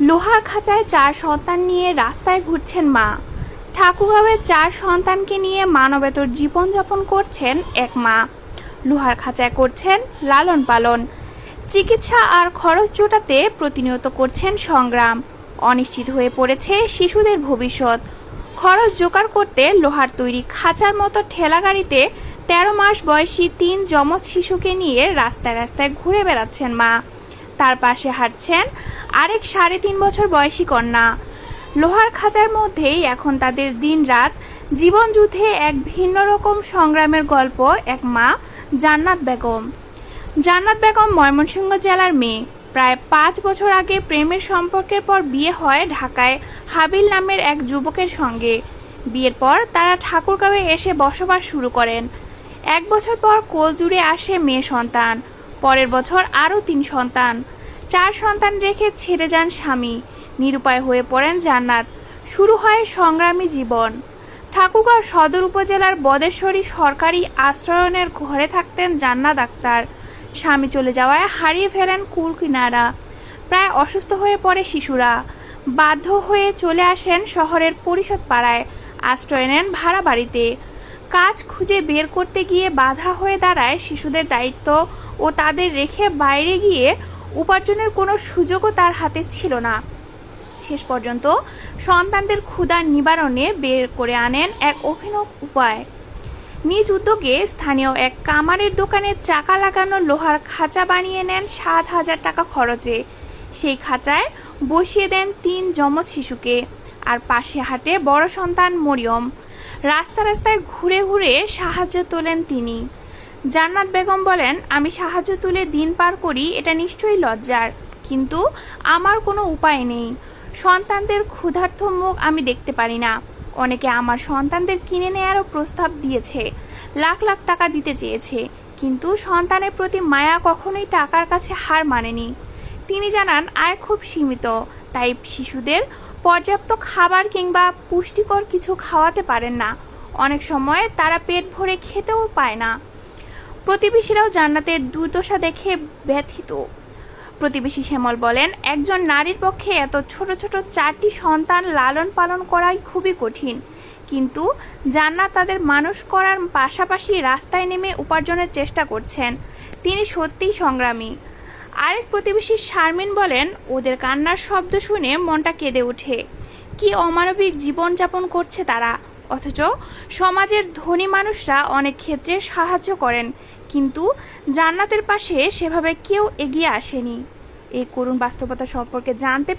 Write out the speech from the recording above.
লোহার খাঁচায় 4 সন্তান নিয়ে রাস্তায় ঘুরছেন মা। ঠাকুরগাঁওয়ে 4 সন্তানকে নিয়ে মানবেতর জীবনযাপন করছেন এক মা। লোহার খাঁচায় করছেন লালন পালন, চিকিৎসা আর খরচ জোটাতে প্রতিনিয়ত করছেন সংগ্রাম। অনিশ্চিত হয়ে পড়েছে শিশুদের ভবিষ্যৎ। খরচ জোগাড় করতে লোহার তৈরি খাঁচার মতো ঠেলাগাড়িতে 13 মাস বয়সী 3 যমজ শিশুকে নিয়ে রাস্তায় রাস্তায় ঘুরে বেড়াচ্ছেন মা। তার পাশে হাঁটছেন আরেক 3.5 বছর বয়সী কন্যা। লোহার খাঁচার মধ্যেই এখন তাদের দিন রাত জীবনযুদ্ধে এক ভিন্ন রকম সংগ্রামের গল্প এক মা জান্নাত বেগম। জান্নাত বেগম ময়মনসিংহ জেলার মেয়ে। প্রায় 5 বছর আগে প্রেমের সম্পর্কের পর বিয়ে হয় ঢাকায় হাবিল নামের এক যুবকের সঙ্গে। বিয়ের পর তারা ঠাকুরগাঁওয়ে এসে বসবাস শুরু করেন। 1 বছর পর কোল জুড়ে আসে মেয়ে সন্তান। পরের বছর আরও 3 সন্তান। 4 সন্তান রেখে ছেড়ে যান স্বামী। নিরুপায় হয়ে পড়েন জান্নাত। শুরু হয় সংগ্রামী জীবন। ঠাকুরগাঁও সদর উপজেলার বদেশ্বরী সরকারি আশ্রয়নের ঘরে থাকতেন জান্নাত আক্তার। স্বামী চলে যাওয়ায় হারিয়ে ফেলেন কুল কিনারা। প্রায় অসুস্থ হয়ে পড়ে শিশুরা। বাধ্য হয়ে চলে আসেন শহরের পরিষদ পাড়ায়, আশ্রয় নেন ভাড়া বাড়িতে। কাজ খুঁজে বের করতে গিয়ে বাধা হয়ে দাঁড়ায় শিশুদের দায়িত্ব ও তাদের রেখে বাইরে গিয়ে উপার্জনের কোনো সুযোগও তার হাতে ছিল না। শেষ পর্যন্ত সন্তানদের ক্ষুধা নিবারণে বের করে আনেন এক অভিনব উপায়। নিজ উদ্যোগে স্থানীয় এক কামারের দোকানে চাকা লাগানো লোহার খাঁচা বানিয়ে নেন 7,000 টাকা খরচে। সেই খাঁচায় বসিয়ে দেন 3 যমজ শিশুকে। আর পাশে হাঁটে বড় সন্তান মরিয়ম। রাস্তা রাস্তায় ঘুরে ঘুরে সাহায্য তোলেন তিনি। জান্নাত বেগম বলেন, আমি সাহায্য তুলে দিন পার করি, এটা নিশ্চয়ই লজ্জার, কিন্তু আমার কোনো উপায় নেই। সন্তানদের ক্ষুধার্ত মুখ আমি দেখতে পারি না। অনেকে আমার সন্তানদের কিনে নেয়ারও প্রস্তাব দিয়েছে, লাখ লাখ টাকা দিতে চেয়েছে, কিন্তু সন্তানের প্রতি মায়া কখনোই টাকার কাছে হার মানেনি। তিনি জানান, আয় খুব সীমিত, তাই শিশুদের পর্যাপ্ত খাবার কিংবা পুষ্টিকর কিছু খাওয়াতে পারেন না। অনেক সময় তারা পেট ভরে খেতেও পায় না। প্রতিবেশীরাও জান্নাতের দুর্দশা দেখে ব্যথিত। প্রতিবেশী শ্যামল বলেন, একজন নারীর পক্ষে এত ছোট ছোট 4টি সন্তান লালন পালন করাই খুবই কঠিন, কিন্তু জান্নাত তাদের মানুষ করার পাশাপাশি রাস্তায় নেমে উপার্জনের চেষ্টা করছেন। তিনি সত্যিই সংগ্রামী। আরেক প্রতিবেশী শারমিন বলেন, ওদের কান্নার শব্দ শুনে মনটা কেঁদে ওঠে। কি অমানবিক জীবনযাপন করছে তারা, অথচ সমাজের ধনী মানুষরা অনেক ক্ষেত্রে সাহায্য করেন, কিন্তু জান্নাতের পাশে সেভাবে কেউ এগিয়ে আসেনি। এই করুণ বাস্তবতা সম্পর্কে জানতে